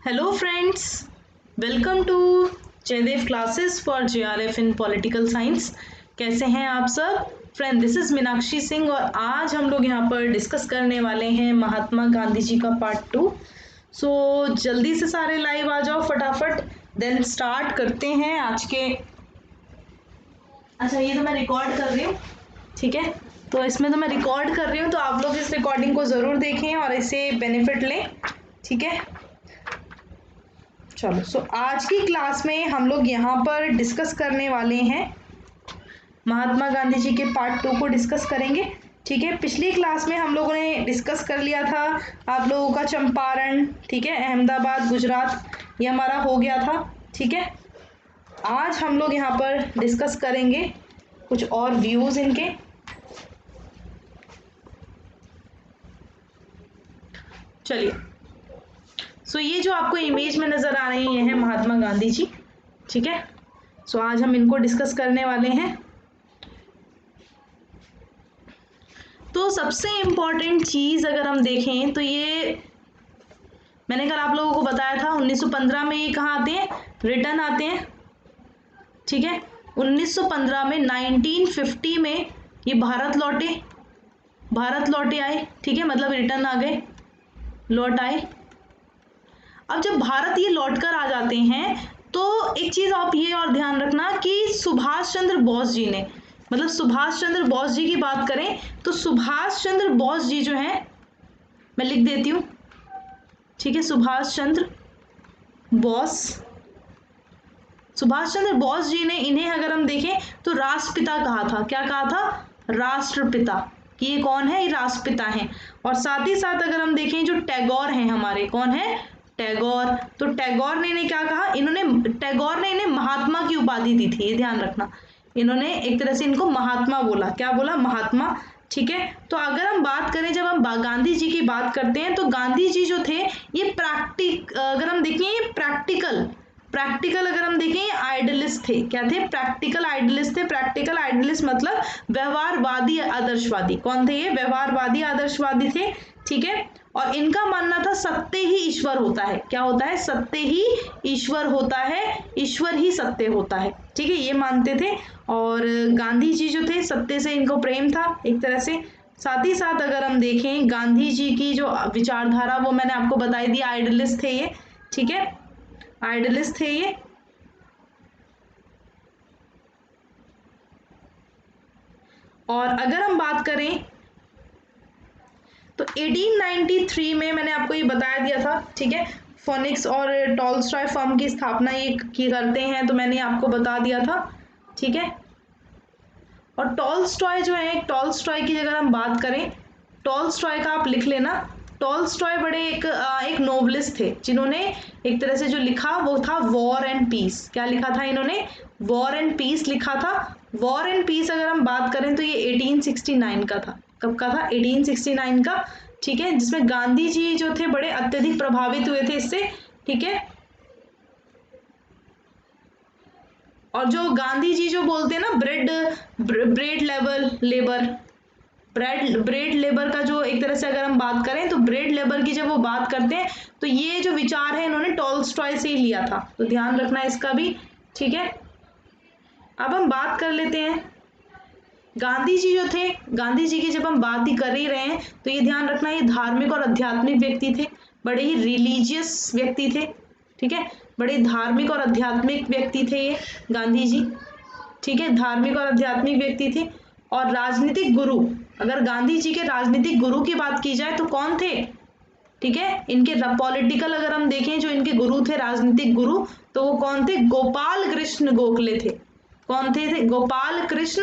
Hello friends, welcome to Jaidev classes for JRF in political science. कैसे हैं आप सब friend? This is Meenakshi Singh और आज हम लोग यहाँ पर डिस्कस करने वाले हैं महात्मा गांधी जी का पार्ट 2। सो जल्दी से सारे लाइव आ जाओ फटाफट, देन स्टार्ट करते हैं आज के। अच्छा, ये तो मैं रिकॉर्ड कर रही हूँ, ठीक है, तो इसमें तो मैं रिकॉर्ड कर रही हूँ, तो आप लोग इस रिकॉर्डिंग को ज़रूर देखें और इसे बेनिफिट लें, ठीक है। चलो, सो आज की क्लास में हम लोग यहाँ पर डिस्कस करने वाले हैं महात्मा गांधी जी के पार्ट 2 को डिस्कस करेंगे, ठीक है। पिछली क्लास में हम लोगों ने डिस्कस कर लिया था आप लोगों का चंपारण, ठीक है, अहमदाबाद, गुजरात, ये हमारा हो गया था, ठीक है। आज हम लोग यहाँ पर डिस्कस करेंगे कुछ और व्यूज इनके। चलिए, सो ये जो आपको इमेज में नजर आ रही है महात्मा गांधी जी, ठीक है। सो आज हम इनको डिस्कस करने वाले हैं। तो सबसे इम्पॉर्टेंट चीज अगर हम देखें तो ये मैंने कल आप लोगों को बताया था 1915 में ये कहाँ आते हैं, रिटर्न आते हैं, ठीक है। 1915 में 1950 में ये भारत लौटे आए, ठीक है, मतलब रिटर्न आ गए, लौट आए। अब जब भारत ये लौट कर आ जाते हैं तो एक चीज आप ये और ध्यान रखना कि सुभाष चंद्र बोस जी ने, मतलब सुभाष चंद्र बोस जी की बात करें तो सुभाष चंद्र बोस जी जो हैं, मैं लिख देती हूँ, ठीक है, सुभाष चंद्र बोस जी ने, इन्हें अगर हम देखें तो राष्ट्रपिता कहा था। क्या कहा था? राष्ट्रपिता, कि ये कौन है? ये राष्ट्रपिता हैं। और साथ ही साथ अगर हम देखें जो टैगोर हैं हमारे, कौन है? टैगोर। तो टैगोर ने इन्हें क्या कहा? टैगोर ने इन्हें महात्मा की उपाधि दी थी, ये ध्यान रखना। इन्होंने एक तरह से इनको महात्मा बोला। क्या बोला? महात्मा, ठीक है। तो अगर हम बात करें, जब हम गांधी जी की बात करते हैं तो गांधी जी जो थे ये अगर हम देखें ये प्रैक्टिकल अगर हम देखें आइडियलिस्ट थे। क्या थे? प्रैक्टिकल आइडियलिस्ट थे। प्रैक्टिकल आइडियलिस्ट मतलब व्यवहारवादी आदर्शवादी। कौन थे ये? व्यवहारवादी आदर्शवादी थे, ठीक है। और इनका मानना था सत्य ही ईश्वर होता है। क्या होता है? सत्य ही ईश्वर होता है, ईश्वर ही सत्य होता है, ठीक है, ये मानते थे। और गांधी जी जो थे, सत्य से इनको प्रेम था एक तरह से। साथ ही साथ अगर हम देखें गांधी जी की जो विचारधारा, वो मैंने आपको बताई दी, आइडियलिस्ट थे ये, ठीक है, आइडियलिस्ट थे ये। और अगर हम बात करें तो 1893 में मैंने आपको ये बताया दिया था, ठीक है, फोनिक्स और टॉलस्टॉय फर्म की स्थापना ये की करते हैं, तो मैंने आपको बता दिया था, ठीक है। और टॉलस्टॉय जो है, टॉलस्टॉय की अगर हम बात करें, टॉलस्टॉय का आप लिख लेना। टॉलस्टॉय बड़े एक नोवेलिस्ट थे जिन्होंने एक तरह से जो लिखा वो था वॉर एंड पीस। क्या लिखा था इन्होंने? वॉर एंड पीस लिखा था। वॉर एंड पीस अगर हम बात करें तो ये 1869 का था। कब का था? 1869 का, ठीक है, जिसमें गांधी जी जो थे बड़े अत्यधिक प्रभावित हुए थे इससे, ठीक है। और जो गांधी जी जो बोलते हैं ना ब्रेड लेबर का जो एक तरह से अगर हम बात करें तो ब्रेड लेबर की जब वो बात करते हैं तो ये जो विचार है इन्होंने टॉलस्टॉय से ही लिया था, तो ध्यान रखना इसका भी, ठीक है। अब हम बात कर लेते हैं गांधी जी जो थे, गांधी जी की जब हम बात ही कर ही रहे हैं तो ये ध्यान रखना ये धार्मिक और आध्यात्मिक व्यक्ति थे, बड़े ही रिलीजियस व्यक्ति थे, ठीक है, बड़े धार्मिक और आध्यात्मिक व्यक्ति थे ये गांधी जी, ठीक है, धार्मिक और आध्यात्मिक व्यक्ति थे। और राजनीतिक गुरु, अगर गांधी जी के राजनीतिक गुरु की बात की जाए तो कौन थे? ठीक है, इनके पॉलिटिकल अगर हम देखें जो इनके गुरु थे, राजनीतिक गुरु, तो वो कौन थे? गोपाल कृष्ण गोखले थे। कौन थे? गोपाल कृष्ण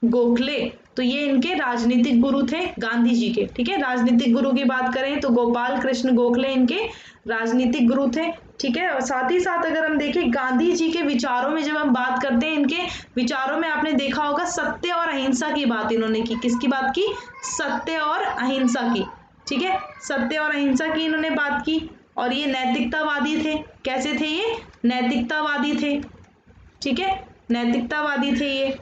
गोखले। तो ये इनके राजनीतिक गुरु थे गांधी जी के, ठीक है। राजनीतिक गुरु की बात करें तो गोपाल कृष्ण गोखले इनके राजनीतिक गुरु थे, ठीक है। और साथ ही साथ अगर हम देखें गांधी जी के विचारों में जब हम बात करते हैं, इनके विचारों में आपने देखा होगा सत्य और अहिंसा की बात इन्होंने की। किसकी बात की? सत्य और अहिंसा की, ठीक है, सत्य और अहिंसा की इन्होंने बात की। और ये नैतिकतावादी थे। कैसे थे ये? नैतिकतावादी थे, ठीक है, नैतिकतावादी थे ये।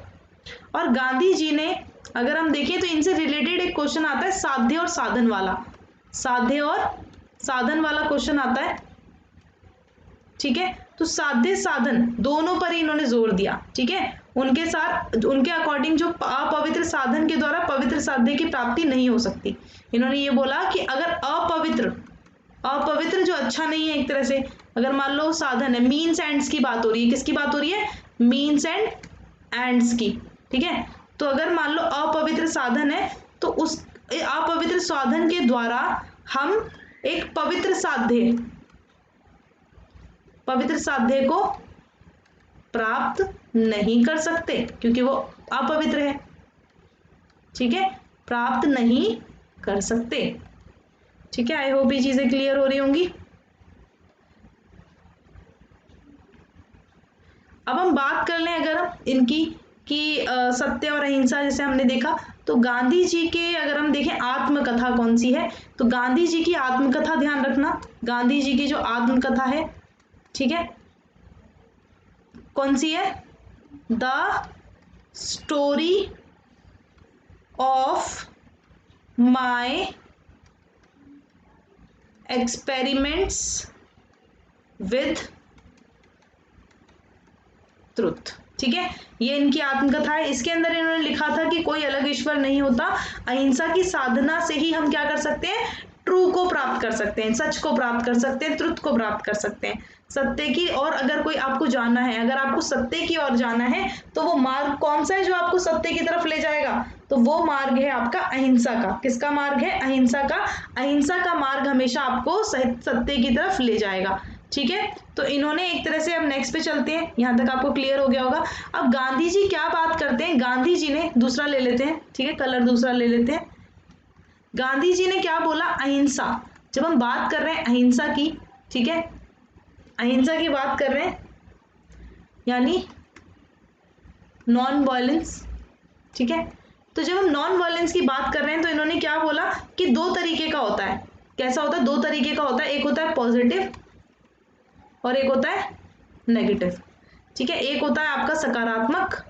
और गांधी जी ने अगर हम देखें तो इनसे रिलेटेड एक क्वेश्चन आता है साध्य और साधन वाला, साध्य और साधन वाला क्वेश्चन आता है। ठीक है। तो साध्य साधन दोनों पर ही इन्होंने जोर दिया, ठीक है। उनके साथ उनके अकॉर्डिंग जो अपवित्र साधन के द्वारा पवित्र साध्य की प्राप्ति नहीं हो सकती। इन्होंने ये बोला कि अगर अपवित्र जो अच्छा नहीं है एक तरह से, अगर मान लो साधन है, मीन्स एंड्स की बात हो रही है, किसकी बात हो रही है, मीन्स एंड एंड्स की, ठीक है। तो अगर मान लो अपवित्र साधन है तो उस अपवित्र साधन के द्वारा हम एक पवित्र साध्य को प्राप्त नहीं कर सकते क्योंकि वो अपवित्र है, ठीक है, प्राप्त नहीं कर सकते, ठीक है। आई होप ये चीजें क्लियर हो रही होंगी। अब हम बात कर लें अगर इनकी कि सत्य और अहिंसा जैसे हमने देखा, तो गांधी जी के अगर हम देखें आत्मकथा कौन सी है, तो गांधी जी की आत्मकथा, ध्यान रखना गांधी जी की जो आत्मकथा है, ठीक है, कौन सी है, the story of my experiments with truth, ठीक है। ये इनकी आत्मकथा है। इसके अंदर इन्होंने लिखा था कि कोई अलग ईश्वर नहीं होता, अहिंसा की साधना से ही हम क्या कर सकते हैं, ट्रू को प्राप्त कर सकते हैं, सच को प्राप्त कर सकते हैं, ट्रुथ को प्राप्त कर सकते हैं, सत्य की। और अगर कोई आपको जाना है, अगर आपको सत्य की ओर जाना है तो वो मार्ग कौन सा है जो आपको सत्य की तरफ ले जाएगा, तो वो मार्ग है आपका अहिंसा का। किसका मार्ग है, अहिंसा का। अहिंसा का मार्ग हमेशा आपको सत्य की तरफ ले जाएगा, ठीक है। तो इन्होंने एक तरह से, अब नेक्स्ट पे चलते हैं, यहां तक आपको क्लियर हो गया होगा। अब गांधी जी क्या बात करते हैं, गांधी जी ने दूसरा ले लेते हैं, ठीक है, कलर दूसरा ले लेते हैं। गांधी जी ने क्या बोला, अहिंसा। जब हम बात कर रहे हैं अहिंसा की, ठीक है, अहिंसा की बात कर रहे हैं यानी नॉन वायलेंस, ठीक है। तो जब हम नॉन वायलेंस की बात कर रहे हैं तो इन्होंने क्या बोला कि दो तरीके का होता है। कैसा होता है, दो तरीके का होता है, एक होता है पॉजिटिव और एक होता है नेगेटिव, ठीक है। एक होता है आपका सकारात्मक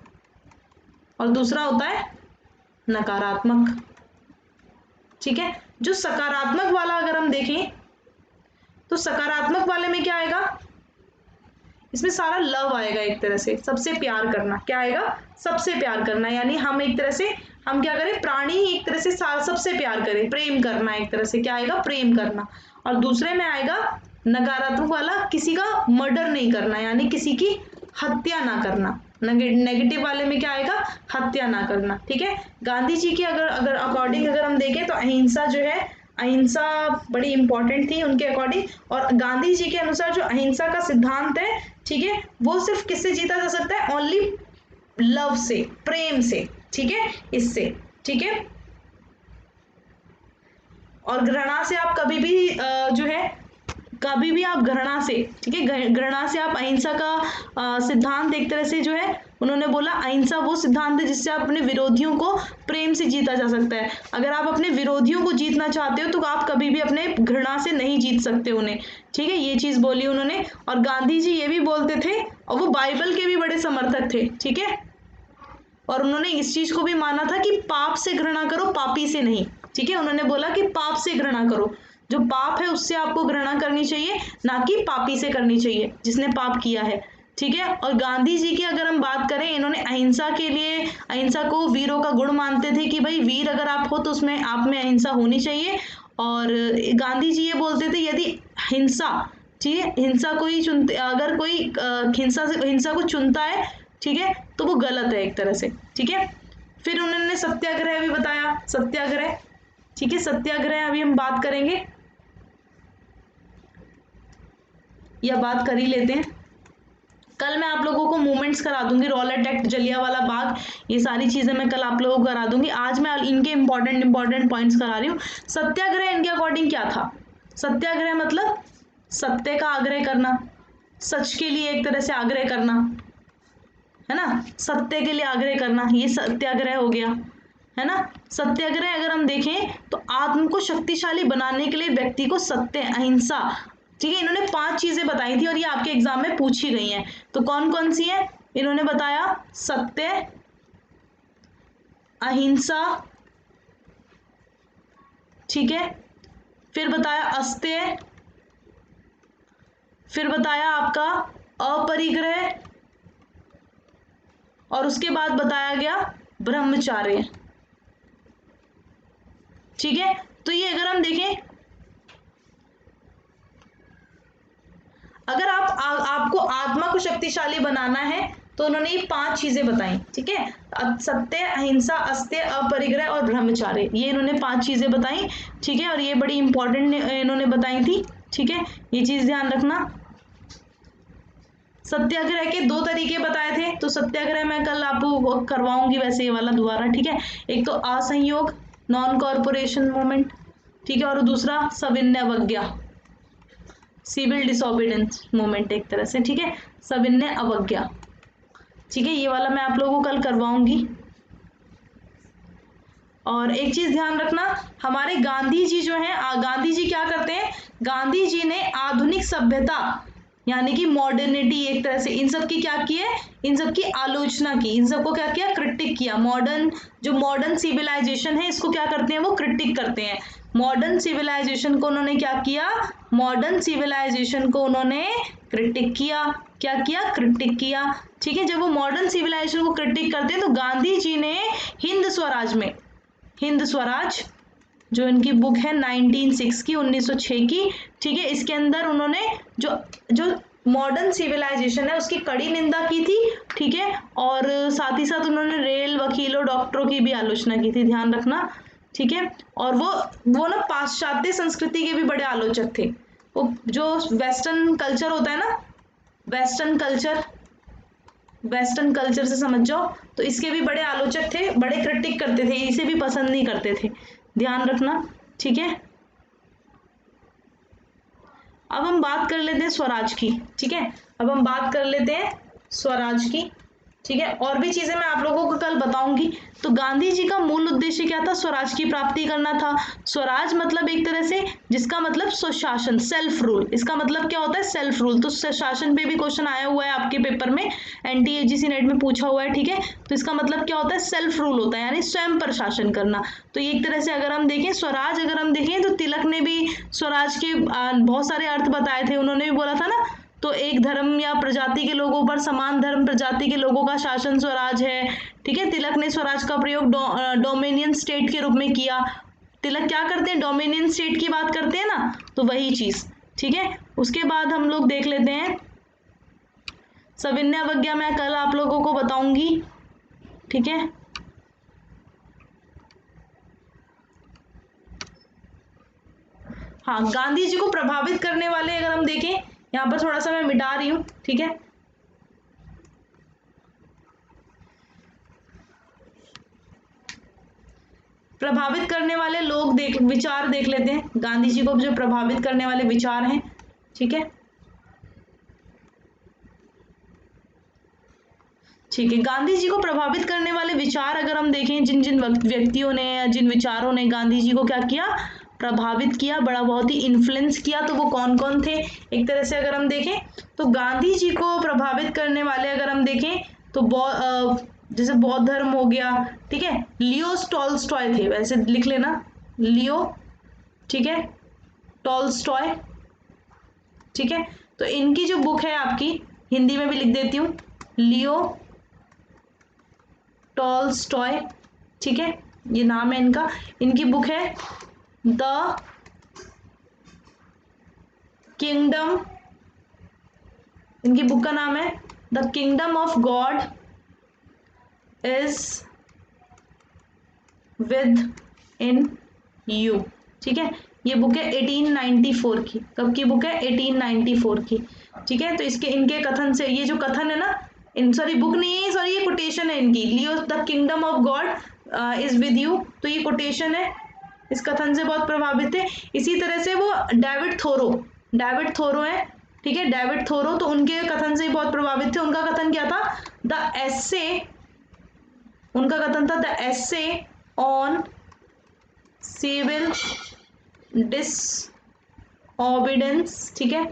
और दूसरा होता है नकारात्मक, ठीक है। जो सकारात्मक वाला अगर हम देखें तो सकारात्मक वाले में क्या आएगा, इसमें सारा लव आएगा, एक तरह से सबसे प्यार करना। क्या आएगा, सबसे प्यार करना, यानी हम एक तरह से हम क्या करें, प्राणी ही एक तरह से सबसे प्यार करें, प्रेम करना, एक तरह से क्या आएगा, प्रेम करना। और दूसरे में आएगा नकारात्मक वाला, किसी का मर्डर नहीं करना, यानी किसी की हत्या ना करना। नेगेटिव वाले में क्या आएगा, हत्या ना करना, ठीक है। गांधी जी की अगर अगर अकॉर्डिंग अगर हम देखें तो अहिंसा जो है, अहिंसा बड़ी इंपॉर्टेंट थी उनके अकॉर्डिंग। और गांधी जी के अनुसार जो अहिंसा का सिद्धांत है, ठीक है, वो सिर्फ किससे जीता जा सकता है, ओनली लव से, प्रेम से, ठीक है, इससे, ठीक है। और घृणा से आप कभी भी जो है, कभी भी आप घृणा से, ठीक है, घृणा से आप अहिंसा का सिद्धांत एक तरह से जो है, उन्होंने बोला अहिंसा वो सिद्धांत है जिससे आप अपने विरोधियों को प्रेम से जीता जा सकता है। अगर आप अपने विरोधियों को जीतना चाहते हो तो आप कभी भी अपने घृणा से नहीं जीत सकते उन्हें, ठीक है, ये चीज बोली उन्होंने। और गांधी जी ये भी बोलते थे, और वो बाइबल के भी बड़े समर्थक थे, ठीक है। और उन्होंने इस चीज को भी माना था कि पाप से घृणा करो, पापी से नहीं, ठीक है। उन्होंने बोला कि पाप से घृणा करो, जो पाप है उससे आपको घृणा करनी चाहिए, ना कि पापी से करनी चाहिए जिसने पाप किया है, ठीक है। और गांधी जी की अगर हम बात करें, इन्होंने अहिंसा के लिए, अहिंसा को वीरों का गुण मानते थे कि भाई वीर अगर आप हो तो उसमें आप में अहिंसा होनी चाहिए। और गांधी जी ये बोलते थे यदि हिंसा, ठीक है, हिंसा कोई चुनते, अगर कोई हिंसा को चुनता है, ठीक है, तो वो गलत है एक तरह से, ठीक है। फिर उन्होंने सत्याग्रह भी बताया, सत्याग्रह, ठीक है, सत्याग्रह अभी हम बात करेंगे या बात कर ही लेते हैं। कल मैं आप लोगों को मूवमेंट्स करा दूंगी, रॉलेट एक्ट, जलियांवाला बाग, ये सारी चीजें मैं कल आप लोगों को करा दूंगी। आज मैं इनके इंपॉर्टेंट पॉइंट्स करा रही हूँ। सत्याग्रह इनके अकॉर्डिंग क्या था, सत्याग्रह मतलब सत्य का आग्रह करना, सच के लिए एक तरह से आग्रह करना, है ना, सत्य के लिए आग्रह करना, ये सत्याग्रह हो गया, है ना। सत्याग्रह अगर हम देखें तो आत्म को शक्तिशाली बनाने के लिए व्यक्ति को सत्य, अहिंसा, ठीक है, इन्होंने 5 चीजें बताई थी और ये आपके एग्जाम में पूछी गई हैं। तो कौन कौन सी है, इन्होंने बताया सत्य, अहिंसा, ठीक है, फिर बताया अस्तेय, फिर बताया आपका अपरिग्रह, और उसके बाद बताया गया ब्रह्मचार्य। ठीक है, तो ये अगर हम देखें, अगर आपको आत्मा को शक्तिशाली बनाना है तो उन्होंने ये 5 चीजें बताई। ठीक है, सत्य, अहिंसा, अस्त्य, अपरिग्रह और ब्रह्मचार्य, ये इन्होंने 5 चीजें बताई। ठीक है, और ये बड़ी इंपॉर्टेंट इन्होंने बताई थी। ठीक है, ये चीज ध्यान रखना। सत्याग्रह के 2 तरीके बताए थे, तो सत्याग्रह मैं कल आपको करवाऊंगी वैसे ये वाला दोबारा। ठीक है, एक तो असहयोग, नॉन कॉर्पोरेशन मूवमेंट, ठीक है, और दूसरा सविनय अवज्ञा, सिविल डिसोबीडियंस मूवमेंट एक तरह से। ठीक है, सविनय अवज्ञा। ठीक है, ये वाला मैं आप लोगों को कल करवाऊंगी। और एक चीज ध्यान रखना, हमारे गांधी जी जो हैं, गांधी जी क्या करते हैं, गांधी जी ने आधुनिक सभ्यता यानी कि मॉडर्निटी एक तरह से इन सब की क्या की है, इन सब की आलोचना की, इन सबको क्या किया, क्रिटिक किया। मॉडर्न सिविलाइजेशन है, इसको क्या करते हैं, वो क्रिटिक करते हैं। मॉडर्न सिविलाइजेशन को उन्होंने क्या किया, मॉडर्न सिविलाइजेशन को उन्होंने क्रिटिक किया। क्या किया, क्रिटिक किया। ठीक है, जब वो मॉडर्न सिविलाइजेशन को क्रिटिक करते हैं तो गांधी जी ने हिंद स्वराज में, हिंद स्वराज जो इनकी बुक है 1906 की, 1906 की। ठीक है, इसके अंदर उन्होंने जो जो मॉडर्न सिविलाइजेशन है उसकी कड़ी निंदा की थी। ठीक है, और साथ ही साथ उन्होंने रेल, वकीलों, डॉक्टरों की भी आलोचना की थी, ध्यान रखना। ठीक है, और वो ना पाश्चात्य संस्कृति के भी बड़े आलोचक थे। वो जो वेस्टर्न कल्चर होता है ना, वेस्टर्न कल्चर से समझ जाओ, तो इसके भी बड़े आलोचक थे, बड़े क्रिटिक करते थे, इसे भी पसंद नहीं करते थे, ध्यान रखना। ठीक है, अब हम बात कर लेते हैं स्वराज की। ठीक है, अब हम बात कर लेते हैं स्वराज की। ठीक है, और भी चीजें मैं आप लोगों को कल बताऊंगी। तो गांधी जी का मूल उद्देश्य क्या था, स्वराज की प्राप्ति करना था। स्वराज मतलब एक तरह से, जिसका मतलब स्वशासन, सेल्फ रूल, इसका मतलब क्या होता है, सेल्फ रूल। तो शासन पे भी क्वेश्चन आया हुआ है आपके पेपर में, NTAGC नेट में पूछा हुआ है। ठीक है, तो इसका मतलब क्या होता है, सेल्फ रूल होता है, यानी स्वयं पर शासन करना। तो ये एक तरह से अगर हम देखें स्वराज, अगर हम देखें तो तिलक ने भी स्वराज के बहुत सारे अर्थ बताए थे। उन्होंने भी बोला था ना, तो एक धर्म या प्रजाति के लोगों पर समान धर्म प्रजाति के लोगों का शासन स्वराज है। ठीक है, तिलक ने स्वराज का प्रयोग डोमिनियन स्टेट के रूप में किया। तिलक क्या करते हैं, डोमिनियन स्टेट की बात करते हैं ना, तो वही चीज। ठीक है, उसके बाद हम लोग देख लेते हैं सविनय अवज्ञा, मैं कल आप लोगों को बताऊंगी। ठीक है, हाँ, गांधी जी को प्रभावित करने वाले अगर हम देखें, यहाँ पर थोड़ा सा मैं मिटा रही हूँ। ठीक है, प्रभावित करने वाले लोग विचार देख लेते हैं, गांधी जी को जो प्रभावित करने वाले विचार हैं। ठीक है, ठीक है, गांधी जी को प्रभावित करने वाले विचार अगर हम देखें, जिन जिन व्यक्तियों ने या जिन विचारों ने गांधी जी को क्या किया, प्रभावित किया, बड़ा बहुत ही इन्फ्लुएंस किया, तो वो कौन कौन थे एक तरह से अगर हम देखें, तो गांधी जी को प्रभावित करने वाले अगर हम देखें तो जैसे बौद्ध धर्म हो गया। ठीक है, लियो टॉल्स्टॉय थे, वैसे लिख लेना, लियो। ठीक है, टॉल्स्टॉय। ठीक है, तो इनकी जो बुक है आपकी, हिंदी में भी लिख देती हूँ, लियो टॉल्स्टॉय। ठीक है, ये नाम है इनका, इनकी बुक है द किंगडम, इनकी बुक का नाम है the kingdom of God is with in you. ठीक है, ये बुक है 1894 की, कब की बुक है, 1894 की। ठीक है, तो इनके कथन से, ये जो कथन है ना, सॉरी बुक नहीं है, सॉरी ये कोटेशन है इनकी, Leo the kingdom of God is with you, तो ये कोटेशन है, इस कथन से बहुत प्रभावित थे। इसी तरह से वो डेविड थोरो है। ठीक है, डेविड थोरो, तो उनके कथन से बहुत प्रभावित थे। उनका कथन क्या था, द एसे, उनका कथन था the essay on civil disobedience. ठीक है,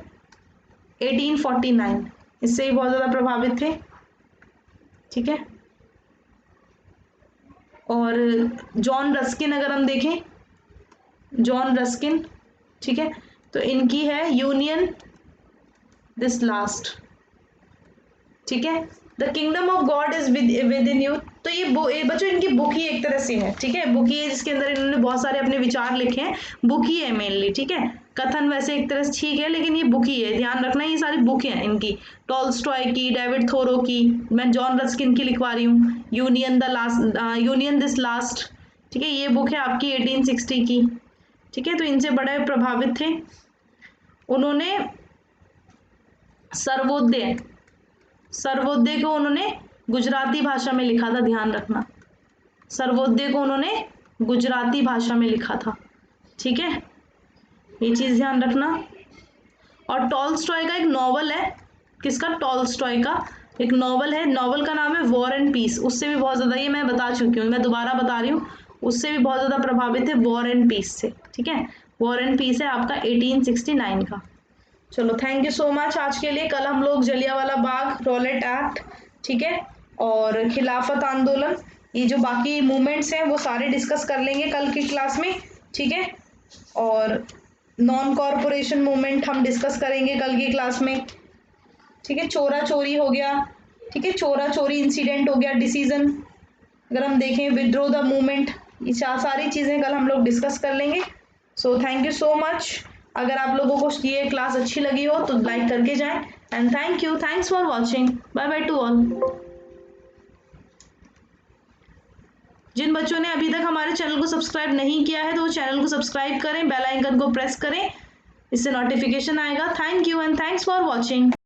1849, इससे ही बहुत ज्यादा प्रभावित थे। ठीक है, और जॉन रस्किन अगर हम देखें, जॉन रस्किन, ठीक है, तो इनकी है यूनियन दिस लास्ट, ठीक है। The kingdom of God is with in you, तो ये बच्चों इनकी बुक ही एक तरह से है, ठीक है। बुक ही है जिसके अंदर इन्होंने बहुत सारे अपने विचार लिखे हैं, बुक ही है मेनली, ठीक है। कथन वैसे एक तरह से ठीक है, लेकिन ये बुक ही है, ध्यान रखना ये सारी बुक हैं इनकी, टॉल्स्टॉय की, डेविड थोरो की, मैं जॉन रस्किन की लिखवा रही हूँ, यूनियन दिस लास्ट, ठीक है। ये बुक है आपकी 1860 की, ठीक है। तो इनसे बड़े प्रभावित थे उन्होंने। सर्वोदय को उन्होंने गुजराती भाषा में लिखा था, ध्यान रखना, सर्वोदय को उन्होंने गुजराती भाषा में लिखा था, ठीक है, ये चीज ध्यान रखना। और टॉल्स्टॉय का एक नॉवल है, किसका, टॉल्स्टॉय का एक नॉवल है, नॉवल का नाम है वॉर एंड पीस, उससे भी बहुत ज्यादा, ये मैं बता चुकी हूँ, मैं दोबारा बता रही हूँ, उससे भी बहुत ज्यादा प्रभावित है वॉर एंड पीस से, ठीक है। वॉर एंड पीस है आपका 1869 का। चलो थैंक यू सो मच आज के लिए। कल हम लोग जलियांवाला बाग, रॉलेट एक्ट, ठीक है, और खिलाफत आंदोलन, ये जो बाकी मूवमेंट्स हैं वो सारे डिस्कस कर लेंगे कल की क्लास में, ठीक है। और नॉन कॉरपोरेशन मूवमेंट हम डिस्कस करेंगे कल की क्लास में, ठीक है। चोरा चोरी हो गया, ठीक है, चोरा चोरी इंसिडेंट हो गया, डिसीजन, अगर हम देखें विड्रॉ द मूवमेंट, ये सारी चीज़ें कल हम लोग डिस्कस कर लेंगे। So thank you so much. अगर आप लोगों को ये क्लास अच्छी लगी हो तो लाइक करके जाएं, and thank you, thanks for watching, bye bye to all. जिन बच्चों ने अभी तक हमारे चैनल को सब्सक्राइब नहीं किया है तो वो चैनल को सब्सक्राइब करें, बेल आइकन को प्रेस करें, इससे नोटिफिकेशन आएगा। Thank you and thanks for watching.